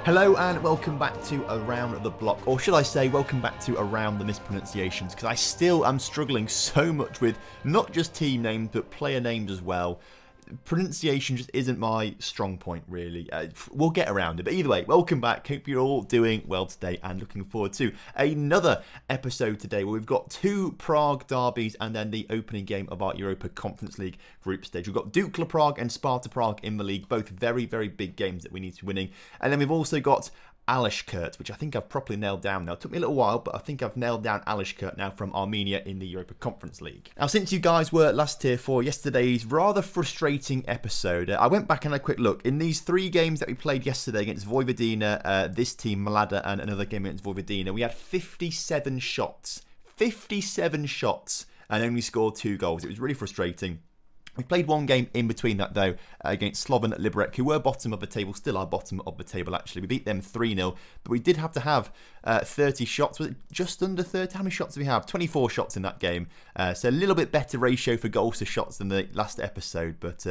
Hello and welcome back to Around the Block, or should I say welcome back to Around the Mispronunciations, because I still am struggling so much with not just team names but player names as well. Pronunciation just isn't my strong point really. We'll get around it, but either way, welcome back. Hope you're all doing well today and looking forward to another episode today where we've got two Prague Derbies and then the opening game of our Europa Conference League group stage. We've got Dukla Prague and Sparta Prague in the league, both very, very big games that we need to be winning. And then we've also got Alashkert, which I think I've properly nailed down now. It took me a little while, but I think I've nailed down Alashkert now from Armenia in the Europa Conference League. Now, since you guys were last here for yesterday's rather frustrating episode, I went back and had a quick look. In these three games that we played yesterday against Vojvodina, this team, Mlada, and another game against Vojvodina, we had 57 shots. 57 shots and only scored 2 goals. It was really frustrating. We played one game in between that, though, against Slovan Liberec, who were bottom of the table, still are bottom of the table, actually. We beat them 3-0, but we did have to have 30 shots. Was it just under 30? How many shots did we have? 24 shots in that game. So a little bit better ratio for goals to shots than the last episode, but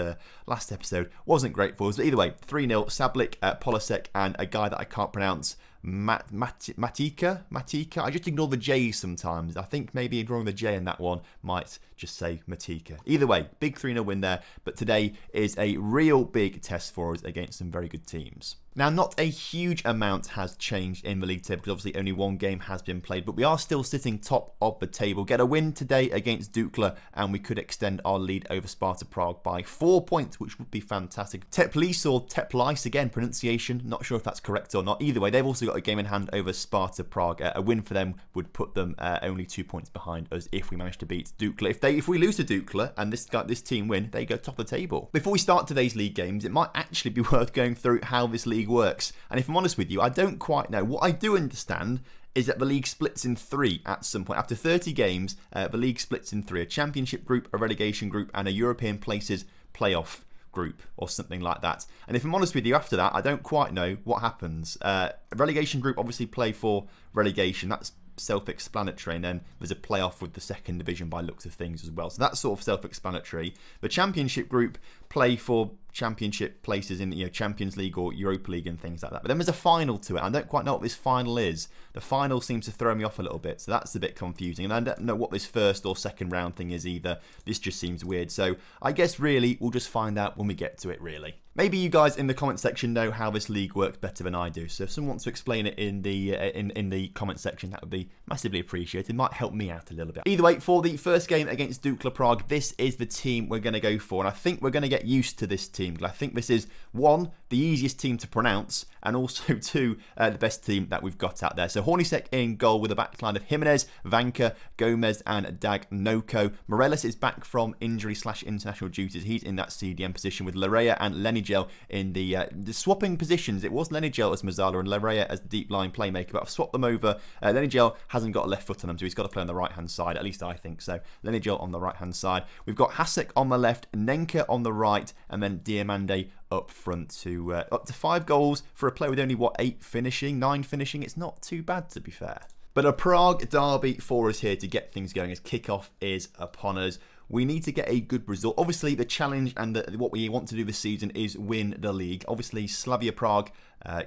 last episode wasn't great for us. But either way, 3-0, Sablik, Polasek, and a guy that I can't pronounce, Matika. I just ignore the J's sometimes. I think maybe ignoring the J in that one might just say Matika. Either way, big 3-0 win there. But today is a real big test for us against some very good teams. Now, not a huge amount has changed in the league table because obviously only one game has been played, but we are still sitting top of the table. Get a win today against Dukla and we could extend our lead over Sparta Prague by 4 points, which would be fantastic. Teplice or Teplice, again, pronunciation, not sure if that's correct or not. Either way, they've also got a game in hand over Sparta Prague. A win for them would put them only 2 points behind us if we manage to beat Dukla. If we lose to Dukla and this team win, they go top of the table. Before we start today's league games, it might actually be worth going through how this league works. And if I'm honest with you, I don't quite know. What I do understand is that the league splits in 3 at some point. After 30 games, the league splits in 3. A championship group, a relegation group, and a European places playoff group or something like that. And if I'm honest with you, after that, I don't quite know what happens. A relegation group obviously play for relegation. That's self-explanatory, and then there's a playoff with the second division by looks of things as well, so that's sort of self-explanatory. The championship group play for championship places in, you know, Champions League or Europa League and things like that, but then there's a final to it. I don't quite know what this final is. The final seems to throw me off a little bit, so that's a bit confusing, and I don't know what this first or second round thing is either. This just seems weird, so I guess really we'll just find out when we get to it, really. Maybe you guys in the comment section know how this league works better than I do, so if someone wants to explain it in the comment section, that would be massively appreciated. It might help me out a little bit. Either way, for the first game against Dukla Prague, this is the team we're going to go for, and I think we're going to get used to this team. I think this is, 1, the easiest team to pronounce, and also 2, the best team that we've got out there. So Hornisek in goal with a backline of Jimenez, Vanka, Gomez, and Dagnoko. Morelos is back from injury/international duties. He's in that CDM position with Larea and Lenigel in the swapping positions. It was Lenigel as Mazzala and Larea as the deep line playmaker, but I've swapped them over. Lenigel hasn't got a left foot on him, so he's got to play on the right-hand side. At least I think so. Lenigel on the right-hand side. We've got Hasek on the left, Nenka on the right, and then Diamande up front to up to 5 goals for a player with only, what, 8 finishing, 9 finishing. It's not too bad, to be fair. But a Prague derby for us here to get things going as kickoff is upon us. We need to get a good result. Obviously, the challenge and what we want to do this season is win the league. Obviously, Slavia Prague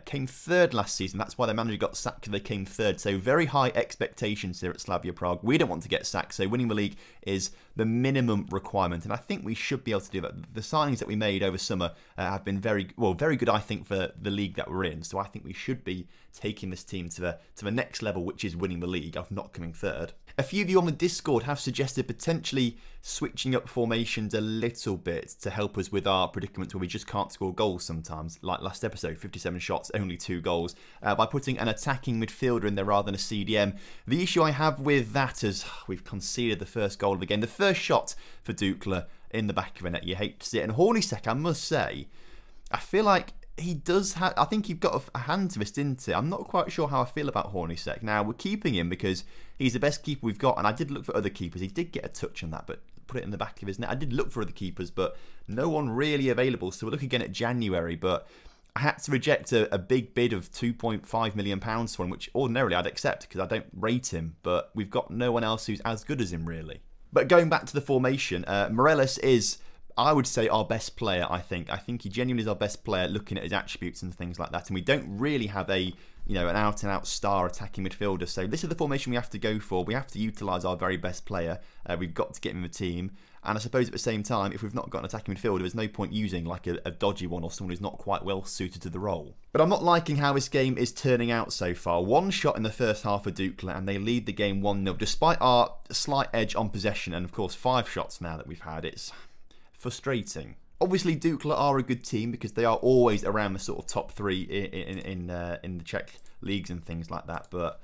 came 3rd last season. That's why their manager got sacked. They came 3rd. So very high expectations here at Slavia Prague. We don't want to get sacked. So winning the league is the minimum requirement. And I think we should be able to do that. The signings that we made over summer have been very good, I think, for the league that we're in. So I think we should be taking this team to the next level, which is winning the league, of not coming 3rd. A few of you on the Discord have suggested potentially switching up formations a little bit to help us with our predicaments where we just can't score goals sometimes, like last episode, 57 shots, only 2 goals, by putting an attacking midfielder in there rather than a CDM. The issue I have with that is we've conceded the first goal of the game. The first shot for Dukla in the back of the net, you hate to see it. And Hornisek, I must say, I feel like he does have, I think you've got a hand to this, didn't it? I'm not quite sure how I feel about Hornisek. Now, we're keeping him because he's the best keeper we've got, and I did look for other keepers. He did get a touch on that, but put it in the back of his net. I did look for other keepers, but no one really available. So we'll look again at January, but I had to reject a big bid of £2.5 million for him, which ordinarily I'd accept because I don't rate him, but we've got no one else who's as good as him, really. But going back to the formation, Morelos is I would say our best player, I think. I think he genuinely is our best player looking at his attributes and things like that. And we don't really have a, an out-and-out star attacking midfielder. So this is the formation we have to go for. We have to utilise our very best player. We've got to get him in the team. And I suppose at the same time, if we've not got an attacking midfielder, there's no point using like a dodgy one or someone who's not quite well suited to the role. But I'm not liking how this game is turning out so far. One shot in the first half of Dukla and they lead the game 1-0 despite our slight edge on possession. And of course 5 shots now that we've had. It's frustrating. Obviously Dukla are a good team because they are always around the sort of top 3 in the Czech leagues and things like that. But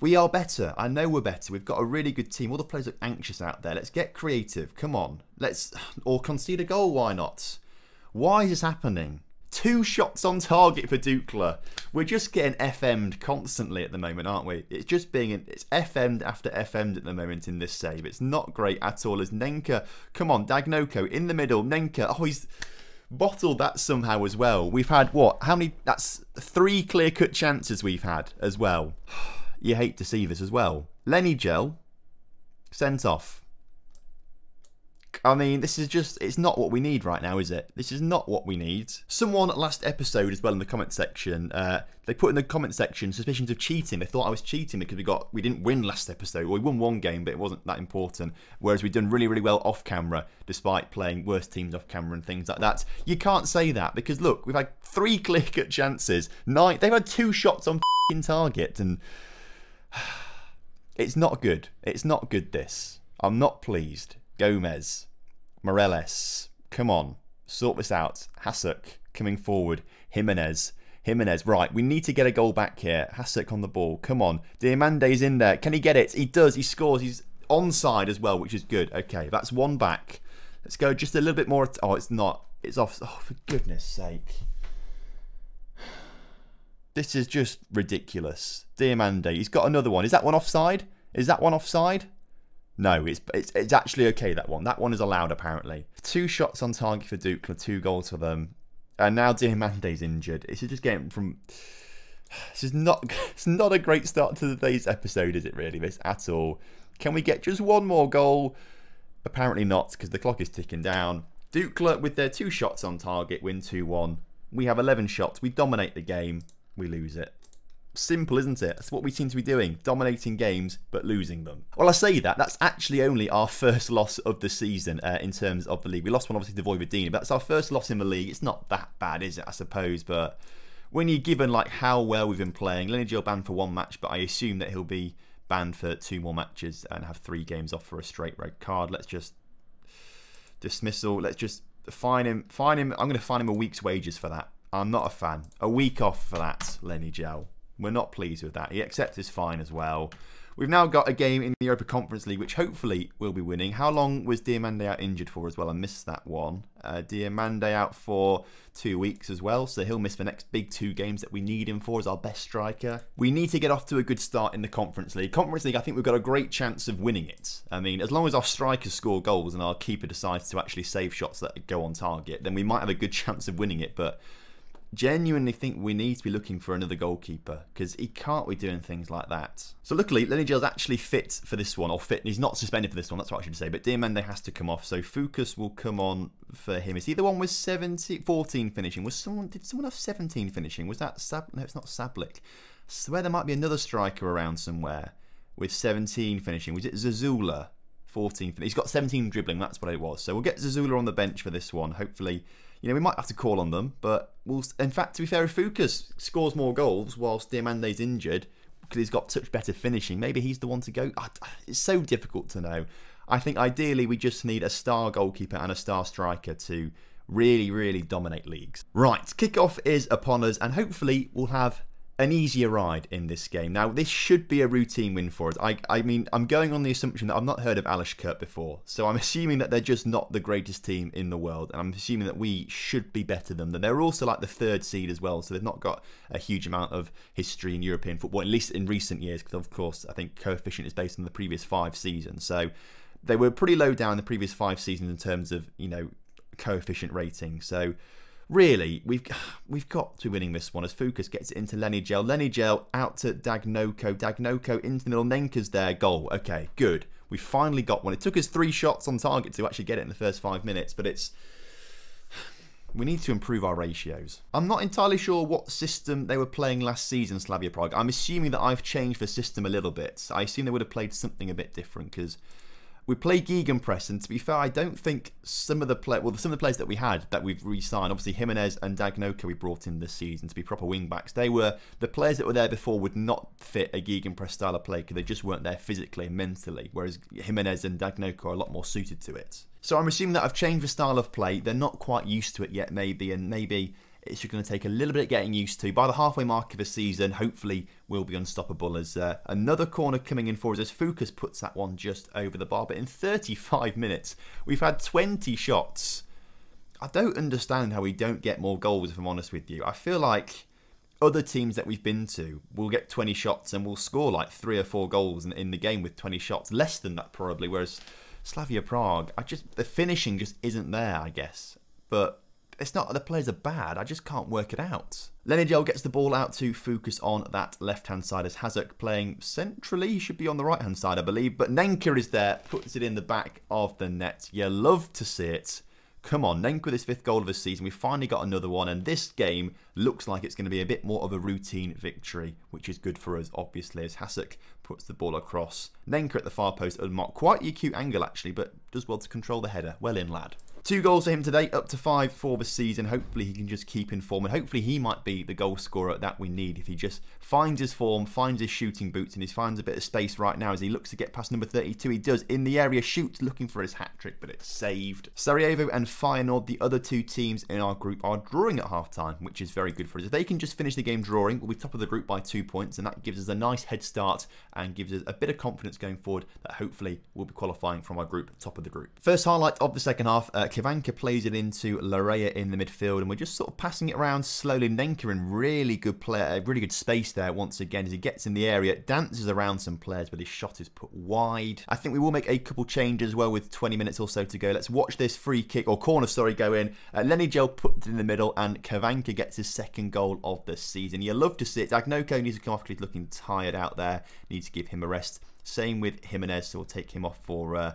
we are better. I know we're better. We've got a really good team. All the players look anxious out there. Let's get creative. Come on. Or concede a goal. Why not? Why is this happening? 2 shots on target for Dukla. We're just getting FM'd constantly at the moment, aren't we? It's just it's FM'd after FM'd at the moment in this save. It's not great at all as Nenka. Come on, Dagnoko in the middle. Nenka. Oh, he's bottled that somehow as well. We've had what? How many? That's 3 clear-cut chances we've had as well. You hate to see this as well. Lenny Gel, sent off. I mean, this is just, it's not what we need right now, is it? This is not what we need. Someone last episode as well in the comment section, they put in the comment section suspicions of cheating. They thought I was cheating because we didn't win last episode. Well, we won 1 game, but it wasn't that important. Whereas we've done really, really well off camera, despite playing worse teams off camera and things like that. You can't say that because look, we've had 3 clear-cut chances. They've had 2 shots on f***ing target and it's not good. It's not good, this. I'm not pleased. Gomez. Moreles. Come on. Sort this out. Hasek coming forward. Jimenez. Right, we need to get a goal back here. Hasek on the ball. Come on. Diamande's in there. Can he get it? He does. He scores. He's onside as well, which is good. Okay, that's 1 back. Let's go just a little bit more. Oh, it's not. It's off. Oh, for goodness sake. This is just ridiculous. Diamande, he's got another one. Is that one offside? Is that one offside? No, it's actually okay, that one. That one is allowed, apparently. 2 shots on target for Dukla, 2 goals for them. And now Diamande's injured. It's just getting from... it's not a great start to today's episode, is it really, this, at all? Can we get just 1 more goal? Apparently not, because the clock is ticking down. Dukla, with their 2 shots on target, win 2-1. We have 11 shots. We dominate the game. We lose it. Simple, isn't it? That's what we seem to be doing. Dominating games, but losing them. Well, I say that. That's actually only our first loss of the season in terms of the league. We lost one, obviously, to Vojvodina, but that's our first loss in the league. It's not that bad, is it, I suppose? But when you're given like how well we've been playing, Lenny Gil banned for 1 match, but I assume that he'll be banned for 2 more matches and have 3 games off for a straight red card. Let's just... dismissal. Let's just fine him. I'm going to fine him a week's wages for that. I'm not a fan. A week off for that, Lenny Gel. We're not pleased with that. He accepts his fine as well. We've now got a game in the Europa Conference League, which hopefully we'll be winning. How long was Diamande out injured for as well? I missed that one. Diamande out for 2 weeks as well, so he'll miss the next big 2 games that we need him for as our best striker. We need to get off to a good start in the Conference League. Conference League, I think we've got a great chance of winning it. I mean, as long as our strikers score goals and our keeper decides to actually save shots that go on target, then we might have a good chance of winning it, but... genuinely think we need to be looking for another goalkeeper because he can't be doing things like that. So luckily, Lenny Gil's actually fit for this one, or fit. He's not suspended for this one. That's what I should say. But Diamande has to come off, so Fucus will come on for him. Is he the one with 14 finishing? Did someone have 17 finishing? Was that No, it's not Sablik. I swear there might be another striker around somewhere with 17 finishing. Was it Zazula? 14. He's got 17 dribbling. That's what it was. So we'll get Zazula on the bench for this one. Hopefully. You know, we might have to call on them, but we'll... in fact, to be fair, if Fucus scores more goals whilst Diamande's injured, because he's got such better finishing, maybe he's the one to go. It's so difficult to know. I think ideally we just need a star goalkeeper and a star striker to really, really dominate leagues. Right, kickoff is upon us, and hopefully we'll have an easier ride in this game. Now, this should be a routine win for us. I mean, I'm going on the assumption that I've not heard of Alashkert before, so I'm assuming that they're just not the greatest team in the world, and I'm assuming that we should be better than them. They're also like the 3rd seed as well, so they've not got a huge amount of history in European football, at least in recent years, because of course I think coefficient is based on the previous 5 seasons. So they were pretty low down in the previous 5 seasons in terms of, you know, coefficient rating. So really, we've got to be winning this one as Fucus gets it into Lenny Gel. Lenny Gel out to Dagnoko. Dagnoko into the middle. Nenka's there. Goal. Okay, good. We finally got one. It took us 3 shots on target to actually get it in the first 5 minutes, but we need to improve our ratios. I'm not entirely sure what system they were playing last season, Slavia Prague. I'm assuming that I've changed the system a little bit. I assume they would have played something a bit different, because we play Gegenpress, and to be fair, I don't think some of the players that we had that we've re-signed, obviously Jimenez and Dagnoko we brought in this season to be proper wing-backs. They were, the players that were there before would not fit a Gegenpress style of play because they just weren't there physically and mentally, whereas Jimenez and Dagnoko are a lot more suited to it. So I'm assuming that I've changed the style of play. They're not quite used to it yet, maybe, and maybe it's just going to take a little bit of getting used to. By the halfway mark of the season, hopefully we'll be unstoppable. As another corner coming in for us as Fukas puts that one just over the bar. But in 35 minutes, we've had 20 shots. I don't understand how we don't get more goals, if I'm honest with you. I feel like other teams that we've been to will get 20 shots and will score like 3 or 4 goals in the game with 20 shots. Less than that probably, whereas Slavia Prague, the finishing just isn't there, I guess. But it's not that the players are bad, I just can't work it out. Lenigel gets the ball out to Fukas on that left-hand side as Hazak playing centrally. He should be on the right-hand side, I believe. But Nenka is there, puts it in the back of the net. You love to see it. Come on, Nenka with his 5th goal of the season. We finally got another one, and this game looks like it's going to be a bit more of a routine victory, which is good for us, obviously, as Hazak puts the ball across. Nenka at the far post, unmarked. Quite a cute angle, actually, but does well to control the header. Well in, lad. 2 goals for him today, up to 5 for the season. Hopefully he can just keep in form, and hopefully he might be the goal scorer that we need if he just finds his form, finds his shooting boots, and he finds a bit of space right now as he looks to get past number 32. He does, in the area, shoots, looking for his hat-trick, but it's saved. Sarajevo and Feyenoord, the other 2 teams in our group, are drawing at half-time, which is very good for us. If they can just finish the game drawing, we'll be top of the group by 2 points, and that gives us a nice head start and gives us a bit of confidence going forward that hopefully we'll be qualifying from our group, top of the group. First highlight of the second half, Kivanka plays it into Larea in the midfield, and we're just sort of passing it around slowly. Nenka in really good space there once again as he gets in the area, dances around some players, but his shot is put wide. I think we will make a couple changes as well with 20 minutes or so to go. Let's watch this free kick, or corner, sorry, go in. Lenigel puts it in the middle, and Kavanka gets his 2nd goal of the season. You love to see it. Dagnoko needs to come off because he's looking tired out there. Needs to give him a rest. Same with Jimenez, so we'll take him off for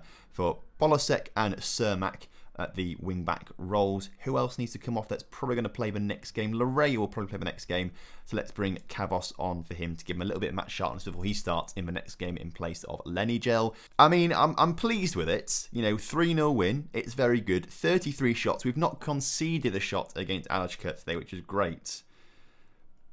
Polosek and Cermak at the wing-back roles. Who else needs to come off that's probably going to play the next game? Larea will probably play the next game. So let's bring Kavos on for him to give him a little bit of match sharpness before he starts in the next game in place of Lenigel. I mean, I'm pleased with it. You know, 3-0 win. It's very good. 33 shots. We've not conceded a shot against Alashkert today, which is great.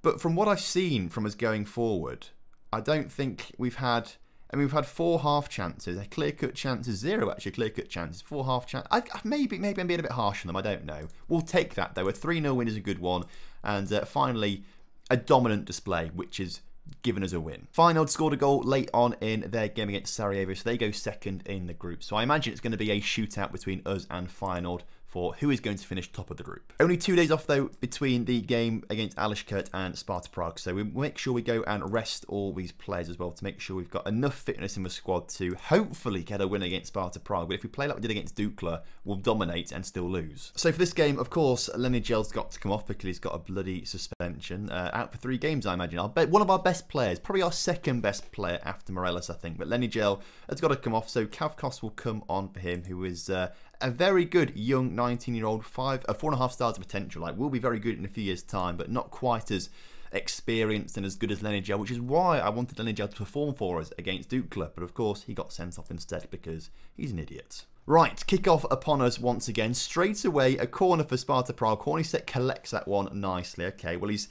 But from what I've seen from us going forward, I don't think we've had... I mean, we've had 4 half chances, a clear-cut chances, 0 actually clear-cut chances, 4 half chances. Maybe I'm being a bit harsh on them, I don't know. We'll take that though. A 3-0 win is a good one. And finally, a dominant display, which has given us a win. Feyenoord scored a goal late on in their game against Sarajevo, so they go 2nd in the group. So I imagine it's going to be a shootout between us and Feyenoord for who is going to finish top of the group. Only 2 days off though between the game against Alashkert and Sparta Prague, so we'll make sure we go and rest all these players as well to make sure we've got enough fitness in the squad to hopefully get a win against Sparta Prague. But if we play like we did against Dukla, we'll dominate and still lose. So for this game, of course, Lenigel's got to come off because he's got a bloody suspension. Out for 3 games, I imagine. I'll bet one of our best players, probably our 2nd best player after Morelos, I think. But Lenigel has got to come off, so Kavkos will come on for him, who is a very good young 19-year-old, 4.5 stars of potential. Like, will be very good in a few years' time, but not quite as experienced and as good as Lenigel, which is why I wanted Lenigel to perform for us against Dukla. But of course, he got sent off instead because he's an idiot. Right, kick-off upon us once again. Straight away, a corner for Sparta Prague. Hornysek collects that one nicely. Okay, well, it's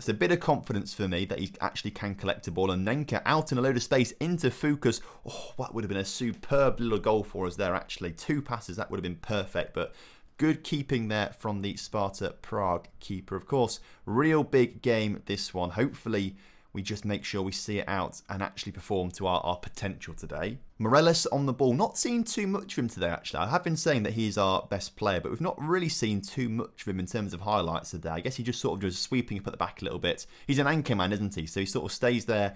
a bit of confidence for me that he actually can collect a ball. And Nenka out in a load of space into Fukas. Oh, that would have been a superb little goal for us there, actually. 2 passes, that would have been perfect. But good keeping there from the Sparta Prague keeper. Of course, real big game, this one. Hopefully, we just make sure we see it out and actually perform to our potential today. Morelos on the ball. Not seen too much of him today, actually. I have been saying that he's our best player, but we've not really seen too much of him in terms of highlights today. I guess he just sort of just sweeping up at the back a little bit. He's an anchor man, isn't he? So he sort of stays there,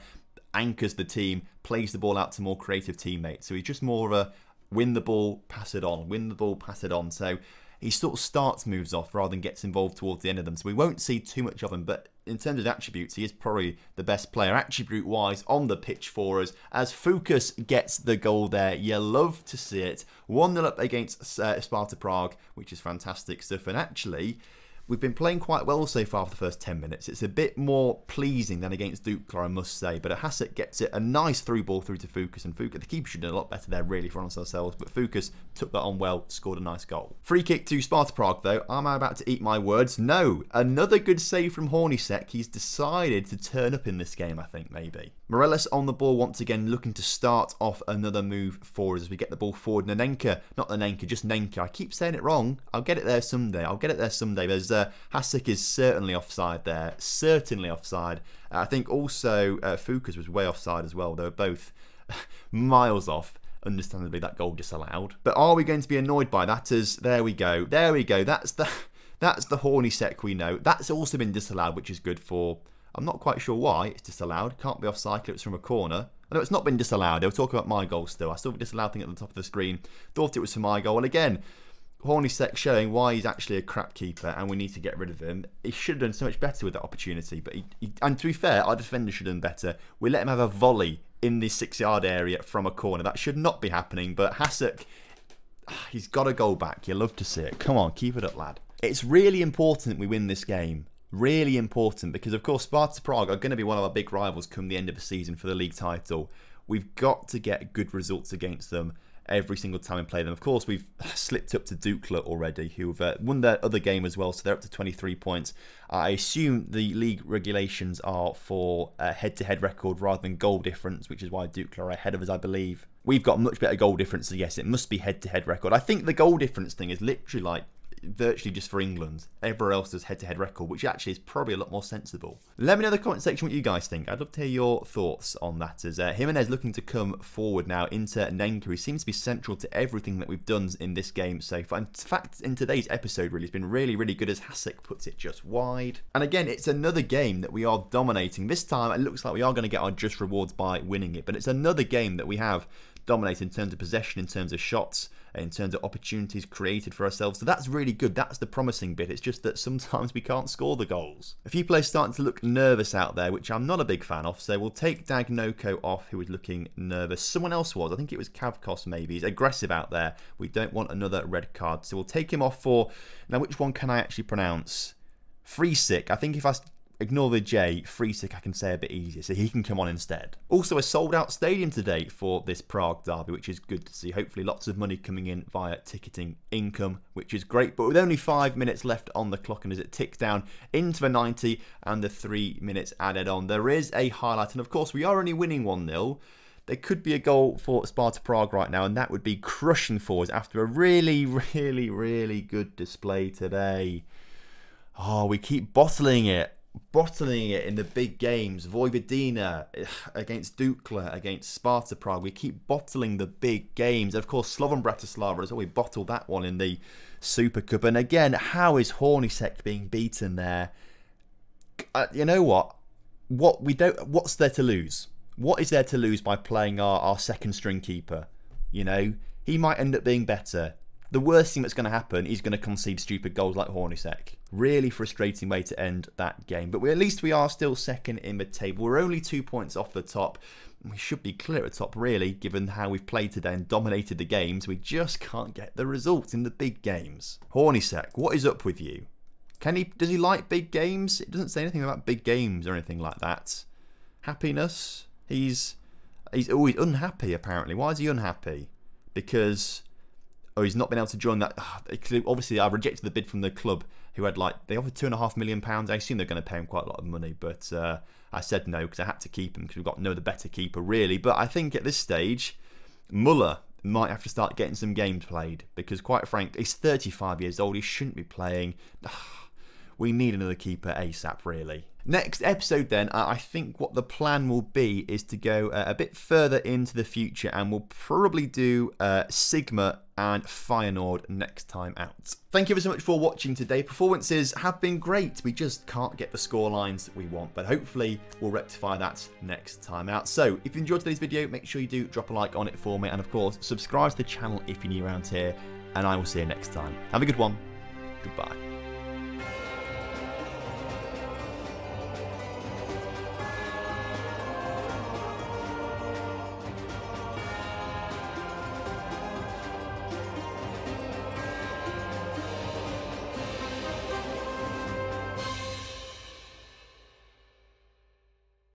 anchors the team, plays the ball out to more creative teammates. So he's just more of a win the ball, pass it on, win the ball, pass it on. So he sort of starts moves off rather than gets involved towards the end of them. So we won't see too much of him, but in terms of attributes, he is probably the best player attribute-wise on the pitch for us. As Fukas gets the goal there, you love to see it. 1-0 up against Sparta Prague, which is fantastic stuff. And actually, we've been playing quite well so far for the first 10 minutes. It's a bit more pleasing than against Dukla, I must say. But Hasek gets it, a nice through ball through to Fukas. And Fukas, the keeper should have done a lot better there, really, for honest ourselves. But Fukas took that on well, scored a nice goal. Free kick to Sparta Prague, though. Am I about to eat my words? No. Another good save from Hornysek. He's decided to turn up in this game, I think, maybe. Morelos on the ball once again, looking to start off another move for us as we get the ball forward. Nanenka, not Nanenka, just Nenka. I keep saying it wrong. I'll get it there someday. I'll get it there someday. There's Hasek is certainly offside there. Certainly offside. I think also Fukas was way offside as well. They were both miles off. Understandably, that goal disallowed. But are we going to be annoyed by that? As there we go. There we go. That's the Hornysek we know. That's also been disallowed, which is good for... I'm not quite sure why it's disallowed. Can't be offside. It's from a corner. I know it's not been disallowed. They were talking about my goal still. I saw the disallowed thing at the top of the screen. Thought it was for my goal. And again, Hornysek showing why he's actually a crap keeper and we need to get rid of him. He should have done so much better with that opportunity. But and to be fair, our defender should have done better. We let him have a volley in the 6-yard area from a corner. That should not be happening. But Hasek, he's got a goal back. You love to see it. Come on, keep it up, lad. It's really important we win this game. Really important because, of course, Sparta Prague are going to be one of our big rivals come the end of the season for the league title. We've got to get good results against them every single time we play them. Of course, we've slipped up to Dukla already, who've won their other game as well, so they're up to 23 points. I assume the league regulations are for a head-to-head record rather than goal difference, which is why Dukla are ahead of us, I believe. We've got much better goal difference, so yes, it must be head-to-head record. I think the goal difference thing is literally like virtually just for England. Everywhere else does head-to-head record, which actually is probably a lot more sensible. Let me know in the comment section what you guys think. I'd love to hear your thoughts on that. As Jimenez looking to come forward now into Nenka, who seems to be central to everything that we've done in this game so far. In fact, in today's episode, really, it's been really, really good as Hasek puts it just wide. And again, it's another game that we are dominating. This time, it looks like we are going to get our just rewards by winning it, but it's another game that we have dominated in terms of possession, in terms of shots, in terms of opportunities created for ourselves. So that's really good. That's the promising bit. It's just that sometimes we can't score the goals. A few players starting to look nervous out there, which I'm not a big fan of. So we'll take Dagnoko off, who was looking nervous. Someone else was. I think it was Kavkos maybe. He's aggressive out there. We don't want another red card. So we'll take him off for... Now, which one can I actually pronounce? Freesick. I think if I... ignore the J, Freesick I can say a bit easier, so he can come on instead. Also a sold out stadium today for this Prague derby, which is good to see. Hopefully lots of money coming in via ticketing income, which is great. But with only 5 minutes left on the clock and as it ticks down into the 90 and the 3 minutes added on, there is a highlight. And of course we are only winning 1-0. There could be a goal for Sparta Prague right now, and that would be crushing for us after a really, really, really good display today. Oh, we keep bottling it in the big games. Vojvodina against Dukla, against Sparta Prague. We keep bottling the big games. Of course, Slovan Bratislava as well. We bottled that one in the Super Cup. And again, how is Hornysek being beaten there? You know what? What's there to lose? What is there to lose by playing our second string keeper? You know, he might end up being better. The worst thing that's going to happen, he's going to concede stupid goals like Hornysek. Really frustrating way to end that game. But at least we are still second in the table. We're only 2 points off the top. We should be clear at the top, really, given how we've played today and dominated the games. We just can't get the results in the big games. Hornysek, what is up with you? Does he like big games? It doesn't say anything about big games or anything like that. Happiness? He's always unhappy, apparently. Why is he unhappy? Because... oh, he's not been able to join that. Obviously, I rejected the bid from the club who had they offered £2.5 million. I assume they're going to pay him quite a lot of money, but I said no because I had to keep him because we've got no other better keeper really. But I think at this stage, Muller might have to start getting some games played because quite frankly, he's 35 years old. He shouldn't be playing. We need another keeper ASAP, really. Next episode then, I think what the plan will be is to go a bit further into the future and we'll probably do Sigma and Feyenoord next time out. Thank you ever so much for watching today. Performances have been great. We just can't get the score lines that we want, but hopefully we'll rectify that next time out. So if you enjoyed today's video, make sure you do drop a like on it for me. And of course, subscribe to the channel if you're new around here. And I will see you next time. Have a good one. Goodbye.